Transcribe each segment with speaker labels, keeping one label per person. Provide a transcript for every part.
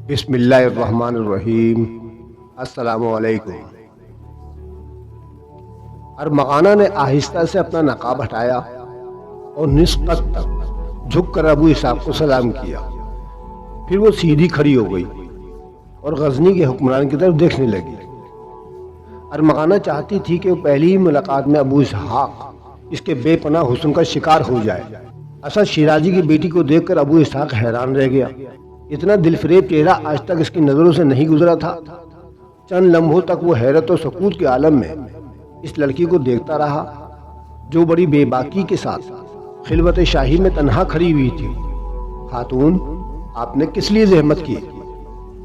Speaker 1: بسم اللہ الرحمن الرحیم۔ السلام علیکم۔ ارمغانہ نے آہستہ سے اپنا نقاب ہٹایا اور نصف قد تک جھک کر ابو اسحاق کو سلام کیا۔ پھر وہ سیدھی کھڑی ہو گئی اور غزنی کے حکمران کی طرف دیکھنے لگی۔ ارمغانہ چاہتی تھی کہ وہ پہلی ہی ملاقات میں ابو اسحاق اس کے بے پناہ حسن کا شکار ہو جائے۔ اسد شیرازی کی بیٹی کو دیکھ کر ابو اسحاق حیران رہ گیا۔ اتنا دل فریب چہرہ آج تک اس کی نظروں سے نہیں گزرا تھا۔ چند لمحوں تک وہ حیرت و سکوت کے عالم میں اس لڑکی کو دیکھتا رہا جو بڑی بے باکی کے ساتھ خلوت شاہی میں تنہا کھڑی ہوئی تھی۔ خاتون، آپ نے کس لیے زحمت کی؟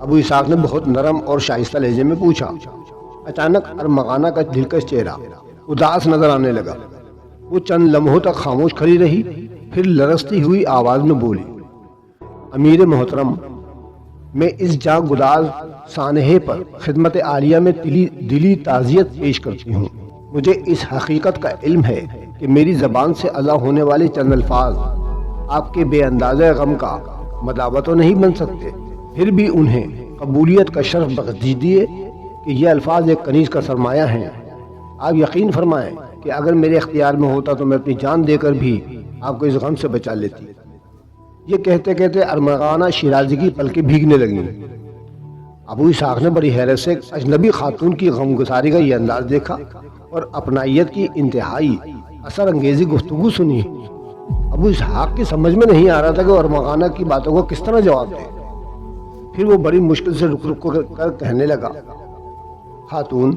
Speaker 1: ابو اسحاق نے بہت نرم اور شائستہ لہجے میں پوچھا۔ اچانک ارمغانہ کا دلکش چہرہ اداس نظر آنے لگا۔ وہ چند لمحوں تک خاموش کھڑی رہی، پھر لرزتی ہوئی آواز میں بولی، امیر محترم، میں اس جاں گداز سانحے پر خدمت عالیہ میں دلی تعزیت پیش کرتی ہوں۔ مجھے اس حقیقت کا علم ہے کہ میری زبان سے ادا ہونے والے چند الفاظ آپ کے بے اندازہ غم کا مداوع تو نہیں بن سکتے، پھر بھی انہیں قبولیت کا شرف بخش دیجیے کہ یہ الفاظ ایک کنیز کا سرمایہ ہیں۔ آپ یقین فرمائیں کہ اگر میرے اختیار میں ہوتا تو میں اپنی جان دے کر بھی آپ کو اس غم سے بچا لیتی۔ یہ کہتے کہتے ارمغانہ شیرازی کی پلکیں بھیگنے لگیں۔ ابو اسحاق نے بڑی حیرت سے اجنبی خاتون کی غمگساری کا یہ انداز دیکھا اور اپنائیت کی انتہائی اثر انگیزی گفتگو سنی۔ ابو اسحاق کی سمجھ میں نہیں آ رہا تھا کہ ارمغانہ کی باتوں کو کس طرح جواب دے۔ پھر وہ بڑی مشکل سے رک رک کر کہنے لگا، خاتون،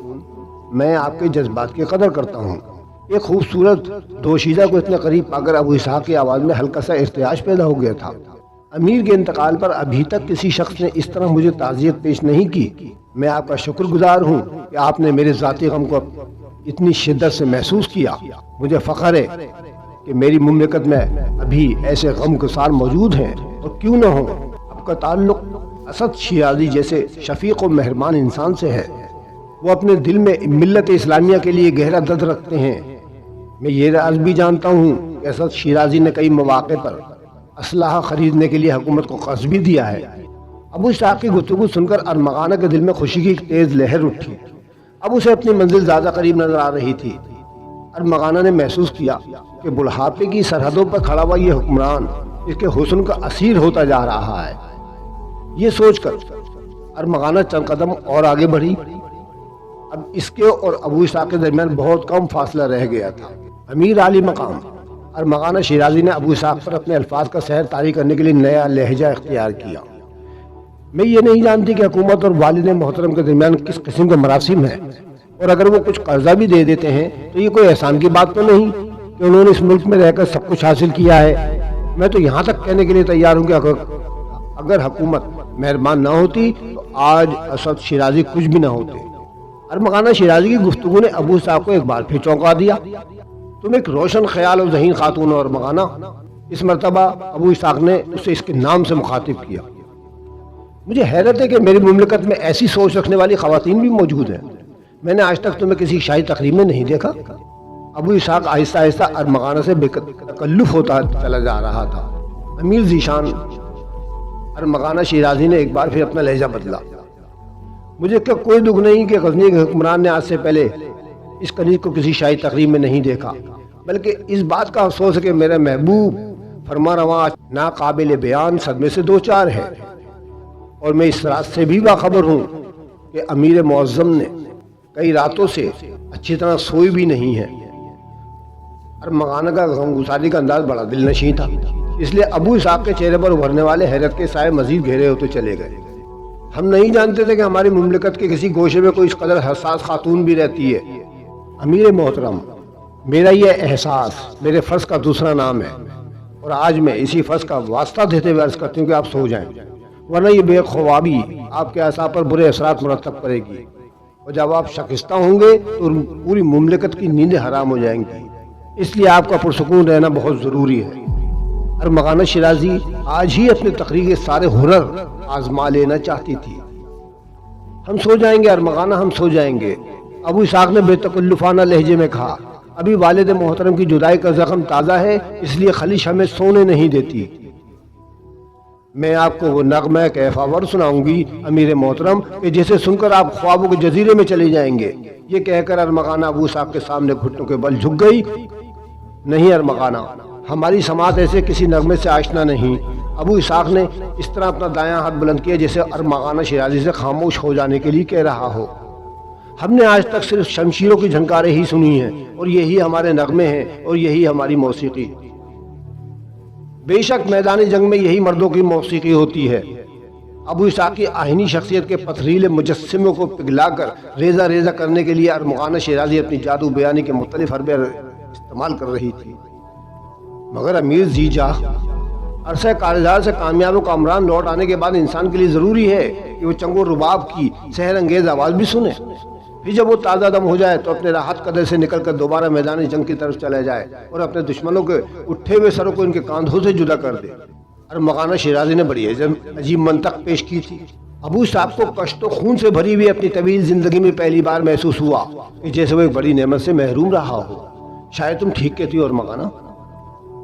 Speaker 1: میں آپ کے جذبات کی قدر کرتا ہوں۔ ایک خوبصورت دوشیزہ کو اتنے قریب پا کر ابو اسحاق کی آواز میں ہلکا سا ارتعاش پیدا ہو گیا تھا۔ امیر کے انتقال پر ابھی تک کسی شخص نے اس طرح مجھے تعزیت پیش نہیں کی۔ میں آپ کا شکر گزار ہوں کہ آپ نے میرے ذاتی غم کو اتنی شدت سے محسوس کیا۔ مجھے فخر ہے کہ میری مملکت میں ابھی ایسے غم گسار موجود ہیں، اور کیوں نہ ہو۔ آپ کا تعلق اسد شیرازی جیسے شفیق و مہربان انسان سے ہے۔ وہ اپنے دل میں ملت اسلامیہ کے لیے گہرا درد رکھتے ہیں۔ میں یہ راز بھی جانتا ہوں کہ اسد شیرازی نے کئی مواقع پر اسلحہ خریدنے کے لیے حکومت کو قرض بھی دیا ہے۔ ابو اسحاق کی گفتگو سن کر ارمغانہ کے دل میں خوشی کی ایک تیز لہر اٹھی۔ اب اسے اپنی منزل زیادہ قریب نظر آ رہی تھی۔ ارمغانہ نے محسوس کیا کہ بڑھاپے کی سرحدوں پر کھڑا ہوا یہ حکمران اس کے حسن کا اسیر ہوتا جا رہا ہے۔ یہ سوچ کر ارمغانہ چند قدم اور آگے بڑھی۔ اب اس کے اور ابو اسحاق کے درمیان بہت کم فاصلہ رہ گیا تھا۔ امیر عالی مقام ارمغانہ شیرازی نے ابو اسحاق پر اپنے الفاظ کا سحر طاری کرنے کے لیے نیا لہجہ اختیار کیا۔ میں یہ نہیں جانتی کہ حکومت اور والد محترم کے درمیان کس قسم کے مراسم ہیں، اور اگر وہ کچھ قرضہ بھی دے دیتے ہیں تو یہ کوئی احسان کی بات تو نہیں کہ انہوں نے اس ملک میں رہ کر سب کچھ حاصل کیا ہے۔ میں تو یہاں تک کہنے کے لیے تیار ہوں کہ اگر حکومت مہربان نہ ہوتی تو آج اسد شیرازی کچھ بھی نہ ہوتے۔ ارمغانہ شیرازی کی گفتگو نے ابو اسحاق کو ایک بار پھر چونکا دیا۔ تم ایک روشن خیال اور ذہین خاتون ہو ارمغانہ۔ اس مرتبہ ابو اسحاق نے اسے اس کے نام سے مخاطب کیا۔ مجھے حیرت ہے کہ میری مملکت میں ایسی سوچ رکھنے والی خواتین بھی موجود ہیں۔ میں نے آج تک تمہیں کسی شاہی تقریب میں نہیں دیکھا۔ ابو اسحاق آہستہ آہستہ ارمغانہ سے بے تکلف ہوتا چلا جا رہا تھا۔ امیر ذیشان ارمغانہ شیرازی نے ایک بار پھر اپنا لہجہ بدلا۔ مجھے کوئی دکھ نہیں کہ غزنی کے حکمران نے آج سے پہلے اس کنیز کو کسی شاہی تقریب میں نہیں دیکھا، بلکہ اس بات کا افسوس ہے کہ میرا محبوب فرمانرواں ناقابل بیان صدمے سے دو چار ہے، اور میں اس رات سے بھی باخبر ہوں کہ امیر معظم نے کئی راتوں سے اچھی طرح سوئی بھی نہیں ہے۔ ارمغانہ کا غمگساری کا انداز بڑا دل نشیں تھا، اس لیے ابو اسحاق کے چہرے پر ابھرنے والے حیرت کے سائے مزید گہرے ہوتے چلے گئے۔ ہم نہیں جانتے تھے کہ ہماری مملکت کے کسی گوشے میں کوئی اس قدر حساس خاتون بھی رہتی ہے۔ امیر محترم، میرا یہ احساس میرے فرض کا دوسرا نام ہے، اور آج میں اسی فرض کا واسطہ دیتے ہوئے عرض کرتی ہوں کہ آپ سو جائیں، ورنہ یہ بے خوابی آپ کے اعصاب پر برے اثرات مرتب کرے گی، اور جب آپ شکستہ ہوں گے تو پوری مملکت کی نیندیں حرام ہو جائیں گی۔ اس لیے آپ کا پرسکون رہنا بہت ضروری ہے۔ ارمغانہ شیرازی آج ہی اپنے تقریر کے سارے ہنر آزما لینا چاہتی تھی۔ ہم سو جائیں گے ارمغانہ، ہم سو جائیں گے، ابو اسحاق نے بے تکلفانہ لہجے میں کہا۔ ابھی والد محترم کی جدائی کا زخم تازہ ہے، اس لیے خلیش ہمیں سونے نہیں دیتی۔ میں آپ کو وہ نغمہ کیفاور سناؤں گی امیر محترم کہ جسے سن کر آپ خوابوں کے جزیرے میں چلے جائیں گے۔ یہ کہہ کر ارمغانہ ابو اسحاق کے سامنے گھٹنوں کے بل جھک گئی۔ نہیں ارمغانہ، ہماری سماعت ایسے کسی نغمے سے آشنا نہیں۔ ابو اسحاق نے اس طرح اپنا دایاں ہاتھ بلند کیا جیسے ارمغانہ شیرازی سے خاموش ہو جانے کے لیے کہہ رہا ہو۔ ہم نے آج تک صرف شمشیروں کی جھنکاریں ہی سنی ہیں، اور یہی ہمارے نغمے ہیں اور یہی ہماری موسیقی۔ بے شک میدان جنگ میں یہی مردوں کی موسیقی ہوتی ہے۔ ابو اسحاق کی آہنی شخصیت کے پتھریلے مجسموں کو پگھلا کر ریزہ ریزہ کرنے کے لیے ارمغانہ شیرازی اپنی جادو بیانی کے مختلف حربے استعمال کر رہی تھی، مگر امیر زیجا عرصہ کارزار سے کامیاب و کامران لوٹ آنے کے بعد انسان کے لیے ضروری ہے کہ وہ چنگ و رباب کی سحر انگیز آواز بھی سنے۔ پھر جب وہ تازہ دم ہو جائے تو اپنے راحت قدر سے نکل کر دوبارہ میدان جنگ کی طرف چلے جائے اور اپنے دشمنوں کے اٹھے ہوئے سروں کو ان کے کاندھوں سے جدا کر دے۔ ارمغانہ شیرازی نے بڑی عجیب منطق پیش کی تھی۔ ابو اسحاق کو کشت و خون سے بھری ہوئی اپنی طویل زندگی میں پہلی بار محسوس ہوا کہ جیسے وہ ایک بڑی نعمت سے محروم رہا ہو۔ شاید تم ٹھیک کہتی ہو ارمغانہ،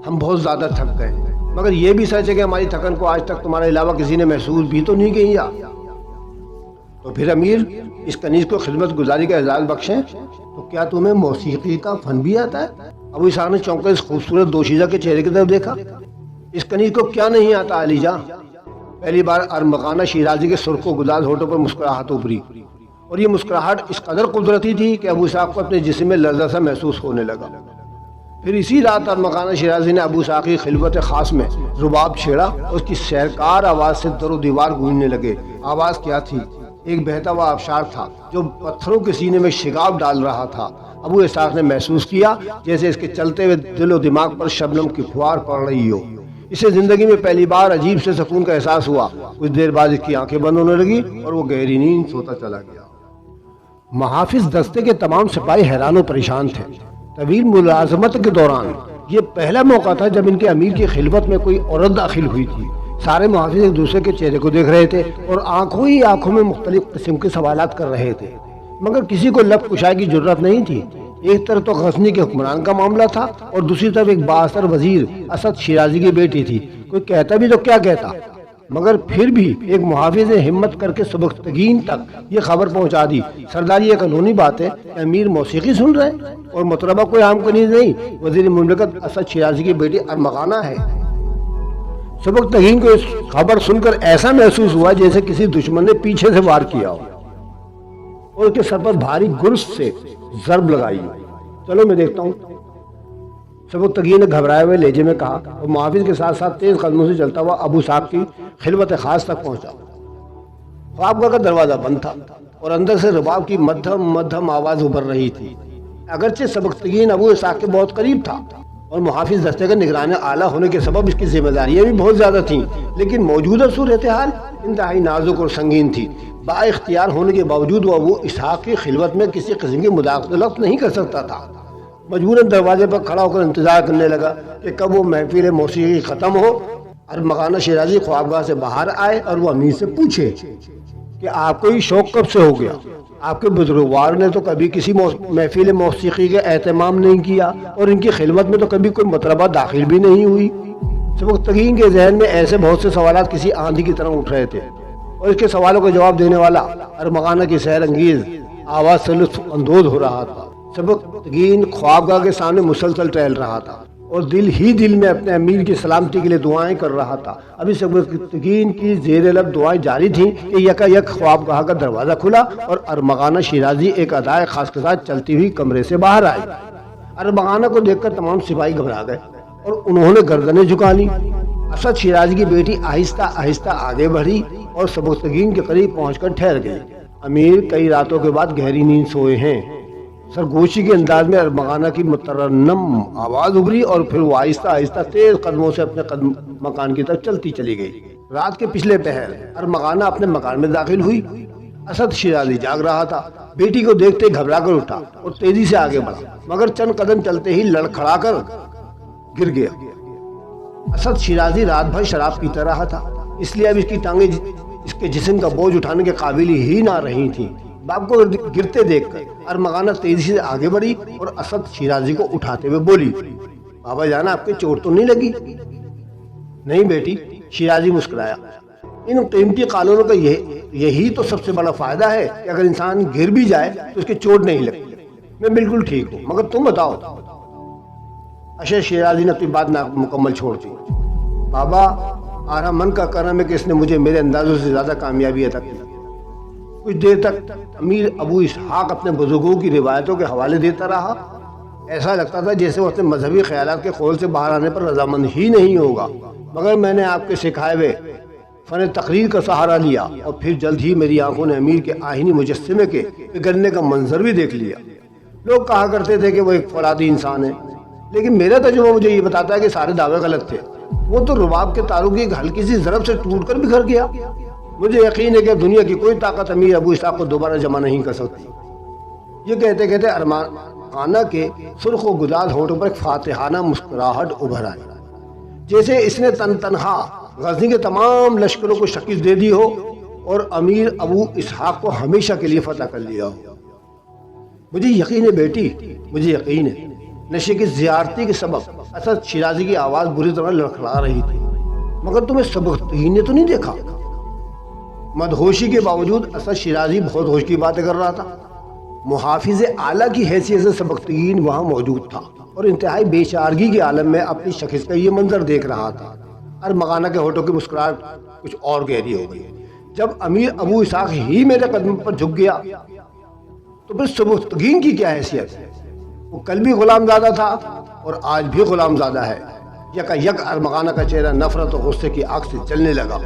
Speaker 1: ہم بہت زیادہ تھک گئے، مگر یہ بھی سچ ہے کہ ہماری تھکن کو آج تک تمہارے علاوہ کسی نے محسوس بھی تو نہیں کیا۔ تو پھر امیر اس کنیز کو خدمت گزاری کا اعزاز بخشیں، تو کیا تمہیں موسیقی کا فن بھی آتا ہے؟ ابو اسحاق نے چونک کر اس خوبصورت دوشیزہ کے چہرے کی طرف دیکھا۔ اس کنیز کو کیا نہیں آتا علی جاں؟ پہلی بار ارمغانہ شیرازی کے سرخ و گلال ہونٹوں پر مسکراہٹ ابھری، اور یہ مسکراہٹ اس قدر قدرتی تھی کہ ابو اسحاق کو اپنے جسم میں لرزہ سا محسوس ہونے لگا۔ پھر اسی رات ارمغانہ شیرازی نے ابو اسحاق کی خلوت خاص میں رباب چھیڑا اور اس کی سحرکار آواز سے در و دیوار گونجنے لگے۔ آواز کیا تھی؟ ایک بہتا ہوا آبشار تھا جو پتھروں کے سینے میں شگاف ڈال رہا تھا۔ ابو اسحاق نے محسوس کیا جیسے اس کے چلتے ہوئے دل و دماغ پر شبنم کی فوار پڑ رہی ہو۔ اسے زندگی میں پہلی بار عجیب سے سکون کا احساس ہوا۔ کچھ دیر بعد اس کی آنکھیں بند ہونے لگی اور وہ گہری نیند سوتا چلا گیا۔ محافظ دستے کے تمام سپاہی حیران و پریشان تھے۔ طویل ملازمت کے دوران یہ پہلا موقع تھا جب ان کے امیر کی خلوت میں کوئی عورت داخل ہوئی تھی۔ سارے محافظ ایک دوسرے کے چہرے کو دیکھ رہے تھے اور آنکھوں ہی آنکھوں میں مختلف قسم کے سوالات کر رہے تھے، مگر کسی کو لب کشائی کی جرت نہیں تھی۔ ایک طرف تو غزنی کے حکمران کا معاملہ تھا اور دوسری طرف ایک بااثر وزیر اسد شیرازی کی بیٹی تھی۔ کوئی کہتا بھی تو کیا کہتا، مگر پھر بھی ایک محافظ نے ہمت کر کے سبکتگین تک یہ خبر پہنچا دی۔ سردار، یہ قانونی بات ہے کہ امیر موسیقی سن رہے ہیں اور مطربہ کوئی عام کنیز نہیں، وزیر مملکت اسد شیرازی کی بیٹی ارمغانہ ہے۔ سبکتگین کو اس خبر سن کر ایسا محسوس ہوا جیسے کسی دشمن نے پیچھے سے وار کیا ہو اور اس کے سر پر بھاری گرز سے ضرب لگائی۔ چلو میں دیکھتا ہوں، سبکتگین نے گھبرائے ہوئے لہجے میں کہا اور محافظ کے ساتھ ساتھ تیز قدموں سے چلتا ہوا ابو اسحاق کی خلوت خاص تک پہنچا۔ خوابگاہ کا دروازہ بند تھا اور اندر سے رباب کی مدھم آواز ابھر رہی تھی۔ اگرچہ سبکتگین ابو اسحاق کے بہت قریب تھا اور محافظ دستے کا نگران اعلیٰ ہونے کے سبب اس کی ذمہ داریاں بھی بہت زیادہ تھیں، لیکن موجودہ صورتحال انتہائی نازک اور سنگین تھی۔ با اختیار ہونے کے باوجود وہ ابو اسحاق کی خلوت میں کسی قسم کی مداخلت نہیں کر سکتا تھا۔ مجبوراً دروازے پر کھڑا ہو کر انتظار کرنے لگا کہ کب وہ محفل موسیقی ختم ہو، ارمغانہ شیرازی خوابگاہ سے باہر آئے اور وہ امیر سے پوچھے کہ آپ کو یہ شوق کب سے ہو گیا؟ آپ کے بزرگوار نے تو کبھی کسی محفل موسیقی کا اہتمام نہیں کیا اور ان کی خلوت میں تو کبھی کوئی مطربہ داخل بھی نہیں ہوئی۔ سبکتگین کے ذہن میں ایسے بہت سے سوالات کسی آندھی کی طرح اٹھ رہے تھے اور اس کے سوالوں کا جواب دینے والا ارمغانہ کی سحر انگیز آواز سے لطف اندوز ہو رہا تھا۔ سبکتگین خوابگاہ کے سامنے مسلسل ٹہل رہا تھا اور دل ہی دل میں اپنے امیر کی سلامتی کے لیے دعائیں کر رہا تھا۔ ابھی سبکتگین کی زیر لب دعائیں جاری تھیں کہ یکا یک خوابگاہ کا دروازہ کھلا اور ارمغانہ شیرازی ایک ادائے خاص کے ساتھ چلتی ہوئی کمرے سے باہر آئی۔ ارمغانہ کو دیکھ کر تمام سپاہی گھبرا گئے اور انہوں نے گردنیں جھکا لی۔ اسد شیرازی کی بیٹی آہستہ آہستہ آگے بڑھی اور سبکتگین کے قریب پہنچ کر ٹھہر گئی۔ امیر کئی راتوں کے بعد گہری نیند سوئے ہیں۔ سرگوشی کے انداز میں ارمغانہ کی مترنم آواز ابھری اور پھر وہ آہستہ آہستہ تیز قدموں سے اپنے مکان کی طرف چلتی چلی گئی۔ رات کے پچھلے پہر ارمغانہ اپنے مکان میں داخل ہوئی۔ اسد شیرازی جاگ رہا تھا۔ بیٹی کو دیکھتے گھبرا کر اٹھا اور تیزی سے آگے بڑھا، مگر چند قدم چلتے ہی لڑکھڑا کر گر گیا۔ اسد شیرازی رات بھر شراب پیتا رہا تھا، اس لیے اب اس کی ٹانگیں اس کے جسم کا بوجھ اٹھانے کے قابل ہی نہ رہی تھیں۔ باپ کو گرتے دیکھ کر ارمغانہ تیزی سے آگے بڑھی اور اسد شیرازی کو اٹھاتے ہوئے بولی، بابا جانا آپ کے چوٹ تو نہیں لگی؟ نہیں بیٹی، شیرازی مسکرایا۔ ان قیمتی قالونوں کا یہی تو سب سے بڑا فائدہ ہے کہ اگر انسان گر بھی جائے تو اس کی چوٹ نہیں لگتی۔ میں بالکل ٹھیک ہوں، مگر تم بتاؤ۔ اشر شیرازی نے اپنی بات مکمل چھوڑ دی۔ بابا، آرا من کا کرم ہے کہ اس نے مجھے میرے اندازوں سے زیادہ کامیابی عطا کی۔ کچھ دیر تک امیر ابو اسحاق اپنے بزرگوں کی روایتوں کے حوالے دیتا رہا۔ ایسا لگتا تھا جیسے وہ اپنے مذہبی خیالات کے خول سے باہر آنے پر رضامند ہی نہیں ہوگا، مگر میں نے آپ کے سکھائے ہوئے فن تقریر کا سہارا لیا اور پھر جلد ہی میری آنکھوں نے امیر کے آئینی مجسمے کے بگڑنے کا منظر بھی دیکھ لیا۔ لوگ کہا کرتے تھے کہ وہ ایک فولادی انسان ہے، لیکن میرا تجربہ مجھے یہ بتاتا ہے کہ سارے دعوے غلط تھے۔ وہ تو رباب کے تاروں کی ایک ہلکی سی ضرب سے ٹوٹ کر بکھر گیا۔ مجھے یقین ہے کہ دنیا کی کوئی طاقت امیر ابو اسحاق کو دوبارہ جمع نہیں کر سکتی۔ یہ کہتے کہتے ارمان خانہ کے سرخ و گلال ہونٹوں پر ایک فاتحانہ مسکراہٹ ابھر آئی، جیسے اس نے تنہا غزنی کے تمام لشکروں کو شکست دے دی ہو اور امیر ابو اسحاق کو ہمیشہ کے لیے فتح کر لیا ہو۔ مجھے یقین ہے بیٹی، مجھے یقین ہے۔ نشے کی زیارتی کے سبب اسد شیرازی کی آواز بری طرح لڑکھڑا رہی تھی، مگر تمہیں سبکتگین نے تو نہیں دیکھا؟ مدہوشی کے باوجود اسد شیرازی بہت ہوش کی باتیں کر رہا تھا۔ محافظ اعلیٰ کی حیثیت سے سبکتگین وہاں موجود تھا اور انتہائی بے چارگی کے عالم میں اپنی شخص کا یہ منظر دیکھ رہا تھا۔ ارمغانہ کے ہونٹوں کی مسکراہٹ کچھ اور گہری ہو گئی۔ جب امیر ابو اسحاق ہی میرے قدم پر جھک گیا تو پھر سبکتگین کی کیا حیثیت ہے؟ وہ کل بھی غلام زادہ تھا اور آج بھی غلام زادہ ہے۔ یکا یک ارمغانہ کا چہرہ نفرت اور غصے کی آگ سے جلنے لگا۔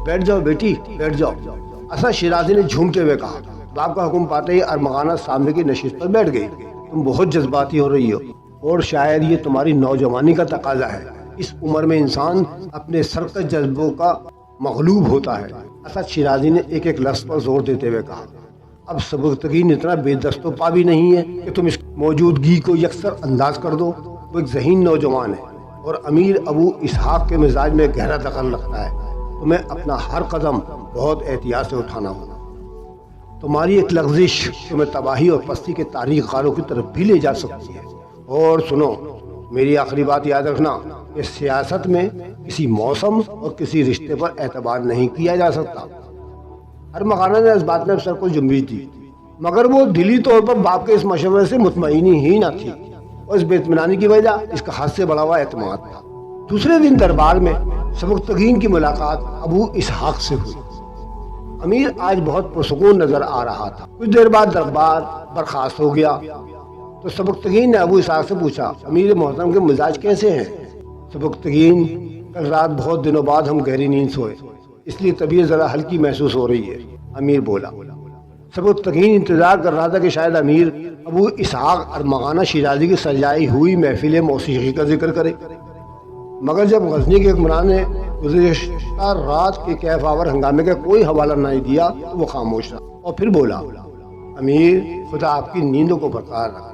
Speaker 1: بیٹھ جاؤ بیٹی، بیٹھ جاؤ، اسد شیرازی نے جھومتے ہوئے کہا۔ باپ کا حکم پاتے ہی ارمغانہ سامنے کی نشست پر بیٹھ گئی۔ تم بہت جذباتی ہو رہی ہو اور شاید یہ تمہاری نوجوانی کا تقاضا ہے۔ اس عمر میں انسان اپنے سرکش جذبوں کا مغلوب ہوتا ہے۔ اسد شیرازی نے ایک ایک لفظ پر زور دیتے ہوئے کہا۔ اب سبکتگین اتنا بے دست و پا بھی نہیں ہے کہ تم اس موجودگی کو یکسر انداز کر دو۔ وہ ایک ذہین نوجوان ہے اور امیر ابو اسحاق کے مزاج میں گہرا دخل رکھتا ہے۔ تمہیں اپنا ہر قدم بہت احتیاط سے اٹھانا ہوگا۔ تمہاری ایک لغزش تمہیں تباہی اور پستی کے تاریخ غاروں کی طرف بھی لے جا سکتی ہے۔ اور سنو، میری آخری بات یاد رکھنا کہ سیاست میں کسی موسم اور کسی رشتے پر اعتبار نہیں کیا جا سکتا۔ ارمغانہ نے اس بات میں سر کو جنبش دی، مگر وہ دلی طور پر باپ کے اس مشورے سے مطمئن ہی نہ تھی اور اس بے اطمینانی کی وجہ اس کا حد سے بڑا ہوا اعتماد تھا۔ دوسرے دن دربار میں سبکتگین کی ملاقات ابو اسحاق سے ہوئی۔ امیر آج بہت پرسکون نظر آ رہا تھا۔ کچھ دیر بعد دربار برخاست ہو گیا تو سبکتگین نے ابو اسحاق سے پوچھا، امیر محترم کے مزاج کیسے ہیں؟ سبکتگین، کل رات بہت دنوں بعد ہم گہری نیند سوئے، اس لیے طبیعت ذرا ہلکی محسوس ہو رہی ہے، امیر بولا۔ سبکتگین انتظار کر رہا تھا کہ شاید امیر ابو اسحاق ارمغانہ شیرازی کی سجائی ہوئی محفل موسیقی کا ذکر کرے، مگر جب غزنی کے حکمران نے گزشتہ رات کے کیف آور ہنگامے کا کوئی حوالہ نہیں دیا تو وہ خاموش رہا اور پھر بولا، امیر، خدا آپ کی نیندوں کو برقرار رکھا۔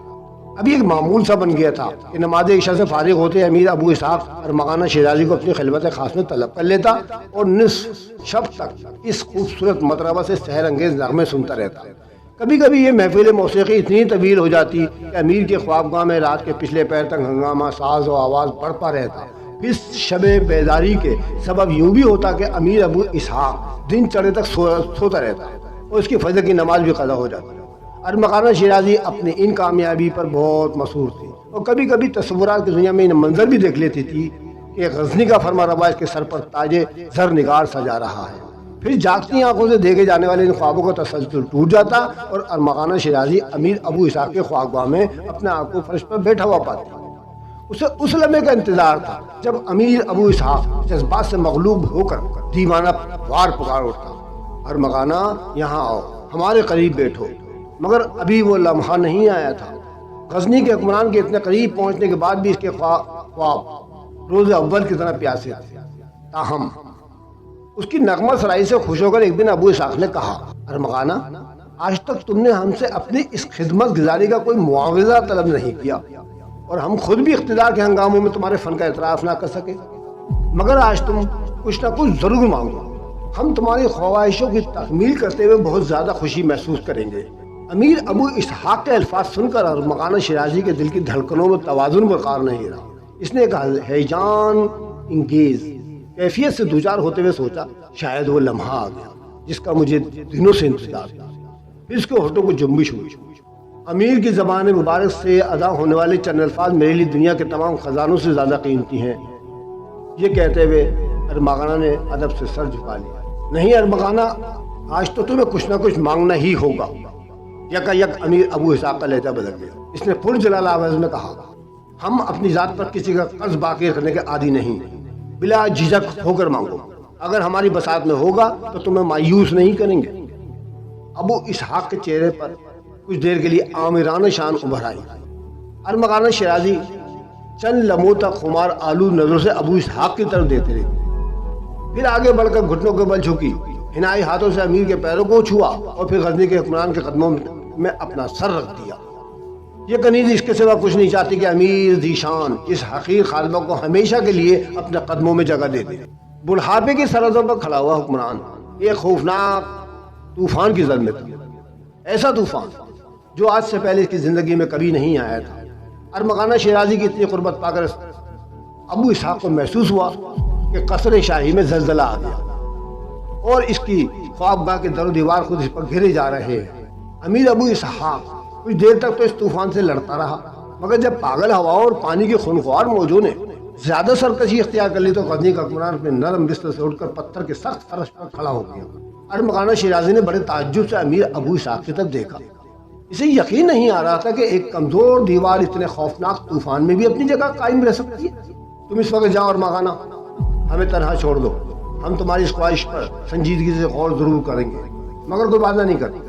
Speaker 1: ابھی ایک معمول سا بن گیا تھا کہ نماز عشاء سے فارغ ہوتے امیر ابو اسحاق ارمغانہ شیرازی کو اپنی خلوت خاص میں طلب کر لیتا اور نصف شب تک اس خوبصورت مطربہ سے سحر انگیز نغمے سنتا رہتا۔ کبھی کبھی یہ محفل موسیقی اتنی طویل ہو جاتی کہ امیر کے خوابگاہ میں رات کے پچھلے پہر تک ہنگامہ ساز و آواز بڑھتا رہتا۔ اس شب بیداری کے سبب یوں بھی ہوتا کہ امیر ابو اسحاق دن چڑھے تک سوتا رہتا اور اس کی فجر کی نماز بھی قضا ہو جاتی۔ ارمغانہ شیرازی اپنی ان کامیابی پر بہت مسرور تھی اور کبھی کبھی تصورات کی دنیا میں ان منظر بھی دیکھ لیتی تھی کہ غزنی کا فرما روا اس کے سر پر تاج زر نگار سجا رہا ہے۔ پھر جاگتی آنکھوں سے دیکھے جانے والے ان خوابوں کا تسلسل ٹوٹ جاتا اور ارمغانہ شیرازی امیر ابو اسحاق کے خوابگاہ میں اپنے آپ کو فرش پر بیٹھا ہوا پاتی۔ اسے اس لمحے کا انتظار تھا جب امیر ابو اسحاق جذبات سے مغلوب ہو کر دیوانہ وار پکار اٹھتا، ارمغانہ، یہاں آؤ، ہمارے قریب بیٹھو۔ مگر ابھی وہ لمحہ نہیں آیا تھا۔ غزنی کے حکمران کے اتنے قریب پہنچنے کے بعد بھی اس کے خواب روز اول کی طرح پیاسے تھے۔ تاہم اس کی نغمہ سرائی سے خوش ہو کر ایک دن ابو اسحاق نے کہا، ارمغانہ، آج تک تم نے ہم سے اپنی اس خدمت گزاری کا کوئی معاوضہ طلب نہیں کیا اور ہم خود بھی اقتدار کے ہنگاموں میں تمہارے فن کا اعتراف نہ کر سکے، مگر آج تم کچھ نہ کچھ ضرور مانگو۔ ہم تمہاری خواہشوں کی تکمیل کرتے ہوئے بہت زیادہ خوشی محسوس کریں گے۔ امیر ابو اسحاق کے الفاظ سن کر ارمغانہ شیرازی کے دل کی دھڑکنوں میں توازن برقرار نہیں رہا۔ اس نے ایک ہیجان انگیز کیفیت سے دوچار ہوتے ہوئے سوچا شاید وہ لمحہ آ گیا جس کا مجھے دنوں سے انتظار تھا۔ پھر اس کے ہونٹوں کو جنبش ہوئی۔ امیر کی زبان مبارک سے ادا ہونے والے چند الفاظ میرے لیے دنیا کے تمام خزانوں سے زیادہ قیمتی ہیں، یہ کہتے ہوئے ارمغانہ نے ادب سے سر جھکا لیا۔ نہیں ارمغانہ، آج تو تمہیں کچھ نہ کچھ مانگنا ہی ہوگا۔ یکا یک امیر ابو اسحاق کا لہجہ بدل گیا۔ اس نے پرجلال آواز میں کہا، ہم اپنی ذات پر کسی کا قرض باقی رکھنے کے عادی نہیں، بلا جھجک ہو کر مانگو، اگر ہماری بساط میں ہوگا تو تمہیں مایوس نہیں کریں گے۔ ابو اسحاق کے چہرے پر کچھ دیر کے لیے آمرانہ شان ابھر آئی۔ ارمغانہ شیرازی چند لمحوں تک خمار آلو نظروں سے ابو اسحاق کی طرف دیتے رہے، پھر آگے بڑھ کر گھٹنوں کے بل جھکی، حنائی ہاتھوں سے امیر کے پیروں کو چھوا اور پھر غزنی کے حکمران کے قدموں میں اپنا سر رکھ دیا۔ یہ کنیز اس کے سوا کچھ نہیں چاہتی کہ امیر ذیشان اس حقیر خادمہ کو ہمیشہ کے لیے اپنے قدموں میں جگہ دے دے۔ بڑھاپے کی سرحدوں پر کھڑا ہوا حکمران ایک خوفناک طوفان کی زد میں تھا، ایسا طوفان جو آج سے پہلے اس کی زندگی میں کبھی نہیں آیا تھا۔ ارمغانہ شیرازی کی اتنی قربت پا کر ابو اسحاق کو محسوس ہوا کہ قصر شاہی میں زلزلہ آ گیا اور اس کی خوابگاہ کے در و دیوار خود اس پر گھرے جا رہے ہیں۔ امیر ابو اسحاق کچھ دیر تک تو اس طوفان سے لڑتا رہا، مگر جب پاگل ہواؤں اور پانی کی خونخوار موجوں نے زیادہ سرکشی اختیار کر لی تو غزنی کا حکمران اپنے نرم بستر سے اٹھ کر پتھر کے سخت فرش پر کھڑا ہو گیا۔ ارمغانہ شیرازی نے بڑے تعجب سے امیر ابو اسحاق کی طرف دیکھا۔ اسے یقین نہیں آ رہا تھا کہ ایک کمزور دیوار اتنے خوفناک طوفان میں بھی اپنی جگہ قائم رہ سکتی ہے۔ تم اس وقت جاؤ ارمغانہ، ہمیں تنہا چھوڑ دو، ہم تمہاری اس خواہش پر سنجیدگی سے غور ضرور کریں گے، مگر کوئی وعدہ نہیں کرتی۔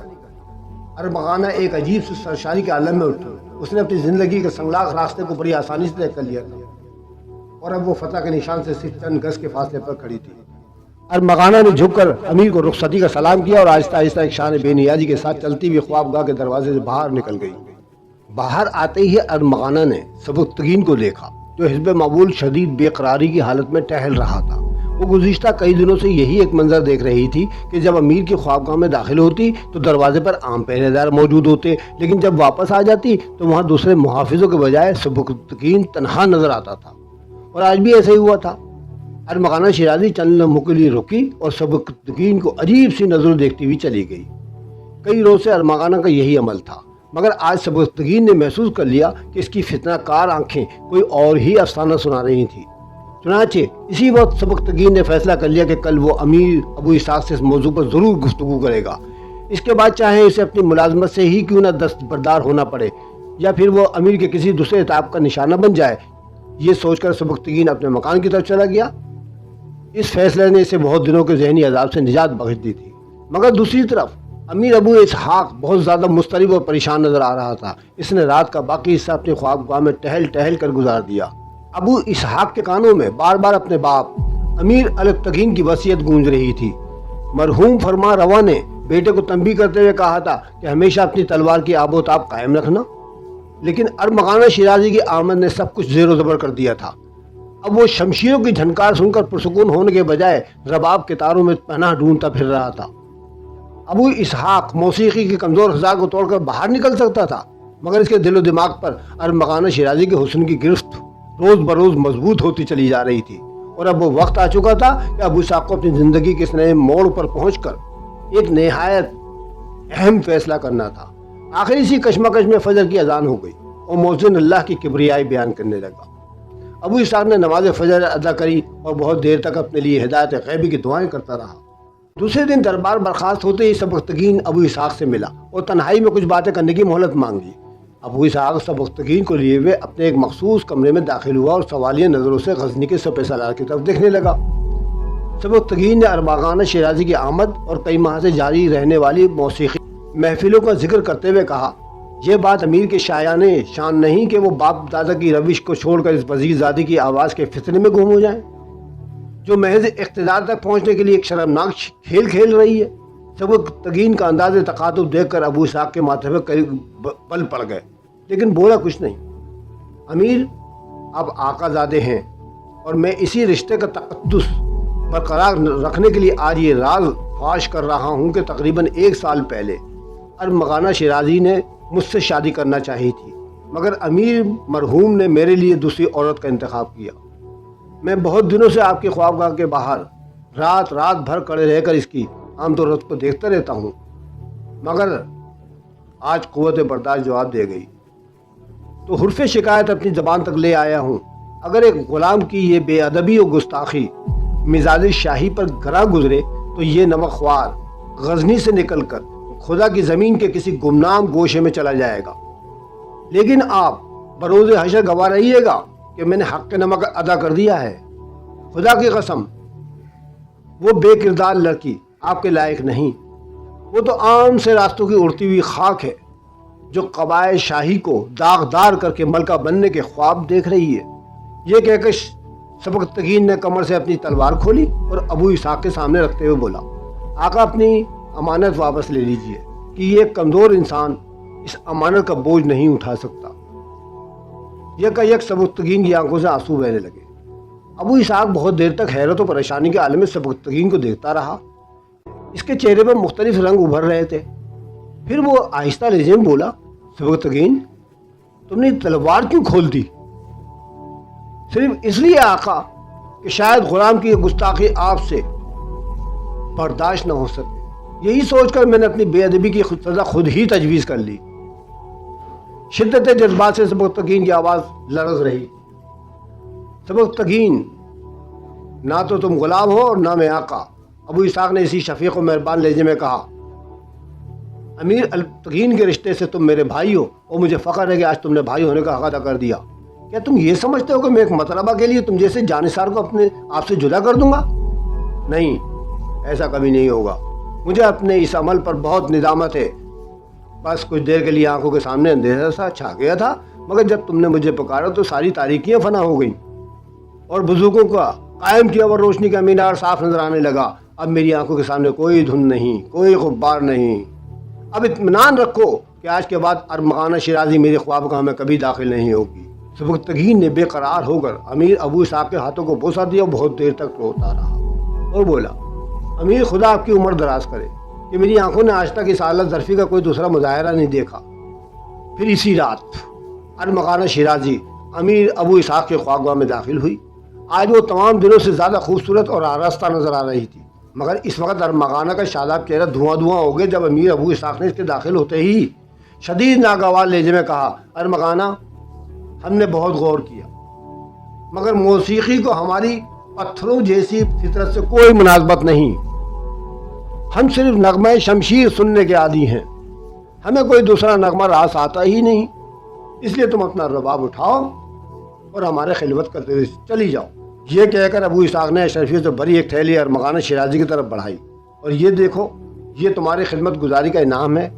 Speaker 1: ارمغانہ ایک عجیب سی سرشاری کے عالم میں اٹھی۔ اس نے اپنی زندگی کے سنگلاخ راستے کو بڑی آسانی سے طے کر لیا تھا اور اب وہ فتح کے نشان سے صرف چند گز کے فاصلے پر کھڑی تھی۔ ارمغانہ نے جھک کر امیر کو رخصتی کا سلام کیا اور آہستہ آہستہ ایک شان بے نیازی کے ساتھ چلتی ہوئی خوابگاہ کے دروازے سے باہر نکل گئی۔ باہر آتے ہی ارمغانہ نے سبکتگین کو دیکھا جو حزب معمول شدید بے قراری کی حالت میں ٹہل رہا تھا۔ وہ گزشتہ کئی دنوں سے یہی ایک منظر دیکھ رہی تھی کہ جب امیر کی خوابگاہ میں داخل ہوتی تو دروازے پر عام پہرے دار موجود ہوتے، لیکن جب واپس آ جاتی تو وہاں دوسرے محافظوں کے بجائے سبکتگین تنہا نظر آتا تھا، اور آج بھی ایسا ہی ہوا تھا۔ ارمغانہ شیرازی چند لمحوں کے لیے رکی اور سبکتگین کو عجیب سی نظروں دیکھتی ہوئی چلی گئی۔ کئی روز سے ارمغانہ کا یہی عمل تھا، مگر آج سبکتگین نے محسوس کر لیا کہ اس کی فتنہ کار آنکھیں کوئی اور ہی افسانہ سنا رہی تھیں۔ چنانچہ اسی وقت سبکتگین نے فیصلہ کر لیا کہ کل وہ امیر ابو اسحاق سے اس موضوع پر ضرور گفتگو کرے گا، اس کے بعد چاہے اسے اپنی ملازمت سے ہی کیوں نہ دستبردار ہونا پڑے یا پھر وہ امیر کے کسی دوسرے عتاب کا نشانہ بن جائے۔ یہ سوچ کر سبکتگین اپنے مکان کی طرف چلا گیا۔ اس فیصلے نے اسے بہت دنوں کے ذہنی عذاب سے نجات بخش دی تھی، مگر دوسری طرف امیر ابو اسحاق بہت زیادہ مضطرب اور پریشان نظر آ رہا تھا۔ اس نے رات کا باقی حصہ اپنی خوابگاہ میں ٹہل ٹہل کر گزار دیا۔ ابو اسحاق کے کانوں میں بار بار اپنے باپ امیر الکتگین کی وصیت گونج رہی تھی۔ مرحوم فرما روا نے بیٹے کو تنبیہ کرتے ہوئے کہا تھا کہ ہمیشہ اپنی تلوار کی آب و تاب قائم رکھنا، لیکن ارمغانہ شیرازی کی آمد نے سب کچھ زیر و زبر کر دیا تھا۔ اب وہ شمشیروں کی جھنکار سن کر پرسکون ہونے کے بجائے رباب کے تاروں میں پناہ ڈھونڈتا پھر رہا تھا۔ ابو اسحاق موسیقی کے کمزور خزاں کو توڑ کر باہر نکل سکتا تھا، مگر اس کے دل و دماغ پر ارمغانہ شیرازی کے حسن کی گرفت روز بروز مضبوط ہوتی چلی جا رہی تھی، اور اب وہ وقت آ چکا تھا کہ ابو اسحاق کو اپنی زندگی کے اس نئے موڑ پر پہنچ کر ایک نہایت اہم فیصلہ کرنا تھا۔ آخر اسی کشمکش میں فجر کی اذان ہو گئی اور مؤذن اللہ کی کبریائی بیان کرنے لگا۔ ابو اسحاق نے نماز فجر ادا کری اور بہت دیر تک اپنے لیے ہدایت غیبی کی دعائیں کرتا رہا۔ دوسرے دن دربار برخاست ہوتے ہی سبکتگین ابو اسحاق سے ملا اور تنہائی میں کچھ باتیں کرنے کی مہلت مانگی۔ ابو اسحاق سبکتگین کو لیے ہوئے اپنے ایک مخصوص کمرے میں داخل ہوا اور سوالیہ نظروں سے غزنی کے سپہ سالار کی طرف دیکھنے لگا۔ سبکتگین نے ارمغانہ شیرازی کی آمد اور کئی ماہ سے جاری رہنے والی موسیقی محفلوں کا ذکر کرتے ہوئے کہا، یہ بات امیر کے شایان شان نہیں کہ وہ باپ دادا کی روش کو چھوڑ کر اس وزیر زادی کی آواز کے فتنے میں گم ہو جائیں جو محض اقتدار تک پہنچنے کے لیے ایک شرمناک کھیل کھیل رہی ہے۔ سبکتگین کا انداز تقاطب دیکھ کر ابو اسحاق کے ماتھے پر قریب پل پڑ گئے، لیکن بولا کچھ نہیں۔ امیر اب آقا زادے ہیں اور میں اسی رشتے کا تقدس برقرار رکھنے کے لیے آج یہ راز فاش کر رہا ہوں کہ تقریباً 1 سال پہلے ارمغانہ شیرازی نے مجھ سے شادی کرنا چاہی تھی، مگر امیر مرحوم نے میرے لیے دوسری عورت کا انتخاب کیا۔ میں بہت دنوں سے آپ کی خوابگاہ کے باہر رات بھر کڑے رہ کر اس کی آمد کو دیکھتا رہتا ہوں، مگر آج قوت برداشت جواب دے گئی تو حرف شکایت اپنی زبان تک لے آیا ہوں۔ اگر ایک غلام کی یہ بے ادبی و گستاخی مزاج شاہی پر گراں گزرے تو یہ نمک خوار غزنی سے نکل کر خدا کی زمین کے کسی گمنام گوشے میں چلا جائے گا، لیکن آپ بروز حشر گواہ رہیے گا کہ میں نے حق کے نمک ادا کر دیا ہے۔ خدا کی قسم وہ بے کردار لڑکی آپ کے لائق نہیں، وہ تو عام سے راستوں کی اڑتی ہوئی خاک ہے جو قبائل شاہی کو داغدار کر کے ملکہ بننے کے خواب دیکھ رہی ہے۔ یہ کہہ کر سبکتگین نے کمر سے اپنی تلوار کھولی اور ابو اسحاق کے سامنے رکھتے ہوئے بولا، آقا اپنی امانت واپس لے لیجئے کہ یہ کمزور انسان اس امانت کا بوجھ نہیں اٹھا سکتا۔ یک سبکتگین کی آنکھوں سے آنسو بہنے لگے۔ ابو اسحاق بہت دیر تک حیرت و پریشانی کے عالم میں سبکتگین کو دیکھتا رہا۔ اس کے چہرے پر مختلف رنگ ابھر رہے تھے۔ پھر وہ آہستہ لہجے میں بولا، سبکتگین تم نے تلوار کیوں کھول دی؟ صرف اس لیے آقا کہ شاید غلام کی یہ گستاخی آپ سے برداشت نہ ہو سکے۔ یہی سوچ کر میں نے اپنی بے ادبی کی سزا خود ہی تجویز کر لی۔ شدت جذبات سے سبکتگین کی آواز لرز رہی۔ سبکتگین نہ تو تم غلام ہو اور نہ میں آقا۔ ابو اسحاق نے اسی شفیق و مہربان لہجے میں کہا، امیر البتگین کے رشتے سے تم میرے بھائی ہو اور مجھے فخر ہے کہ آج تم نے بھائی ہونے کا حق ادا کر دیا۔ کیا تم یہ سمجھتے ہو کہ میں ایک مطلبہ کے لیے تم جیسے جانثار کو اپنے آپ سے جدا کر دوں گا؟ نہیں، ایسا کبھی نہیں ہوگا۔ مجھے اپنے اس عمل پر بہت ندامت ہے۔ بس کچھ دیر کے لیے آنکھوں کے سامنے اندھیرا سا چھا گیا تھا، مگر جب تم نے مجھے پکارا تو ساری تاریکیاں فنا ہو گئیں اور بزرگوں کا قائم کیا ہوا روشنی کا مینار صاف نظر آنے لگا۔ اب میری آنکھوں کے سامنے کوئی دھند نہیں، کوئی غبار نہیں۔ اب اطمینان رکھو کہ آج کے بعد ارمغانہ شیرازی میرے خوابگاہ میں کبھی داخل نہیں ہوگی۔ سبکتگین نے بے قرار ہو کر امیر ابو اسحاق کے ہاتھوں کو بوسہ دیا اور بہت دیر تک روتا رہا اور بولا، امیر خدا آپ کی عمر دراز کرے کہ میری آنکھوں نے آج تک اس حالت ظرفی کا کوئی دوسرا مظاہرہ نہیں دیکھا۔ پھر اسی رات ارمغانہ شیرازی امیر ابو اسحاق کے خوابگاہ میں داخل ہوئی۔ آج وہ تمام دنوں سے زیادہ خوبصورت اور آراستہ نظر آ رہی تھی، مگر اس وقت ارمغانہ کا شاداب چہرہ دھواں ہو گیا جب امیر ابو اسحاق نے اس کے داخل ہوتے ہی شدید ناگوار لہجے میں کہا، ارمغانہ ہم نے بہت غور کیا، مگر موسیقی کو ہماری پتھروں جیسی فطرت سے کوئی مناسبت نہیں۔ ہم صرف نغمہ شمشیر سننے کے عادی ہیں، ہمیں کوئی دوسرا نغمہ راس آتا ہی نہیں، اس لیے تم اپنا رباب اٹھاؤ اور ہمارے خلوت کرتے ہوئے چلی جاؤ۔ یہ کہہ کر ابو اسحاق نے اشرفیت سے بھری ایک تھیلی ارمغانہ شیرازی کی طرف بڑھائی، اور یہ دیکھو، یہ تمہاری خدمت گزاری کا انعام ہے۔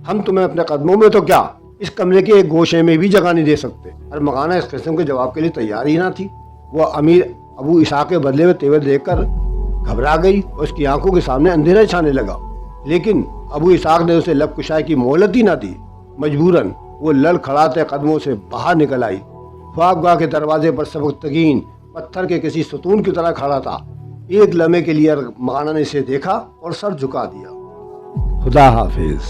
Speaker 1: ہم تمہیں اپنے قدموں میں تو کیا، اس کمرے کے ایک گوشے میں بھی جگہ نہیں دے سکتے۔ ارمغانہ اس قسم کے جواب کے لیے تیار ہی نہ تھی۔ وہ امیر ابو اسحاق کے بدلے میں تیور دیکھ کر گھبرا گئی اور اس کی آنکھوں کے سامنے اندھیرا چھانے لگا، لیکن ابو اسحاق نے اسے لب کشائی کی مہلت ہی نہ دی۔ مجبوراً وہ لڑ کھڑاتے قدموں سے باہر نکل آئی۔ خوابگاہ کے دروازے پر سبکتگین پتھر کے کسی ستون کی طرح کھڑا تھا۔ ایک لمحے کے لیے ارمغانہ نے اسے دیکھا اور سر جھکا دیا۔ خدا حافظ۔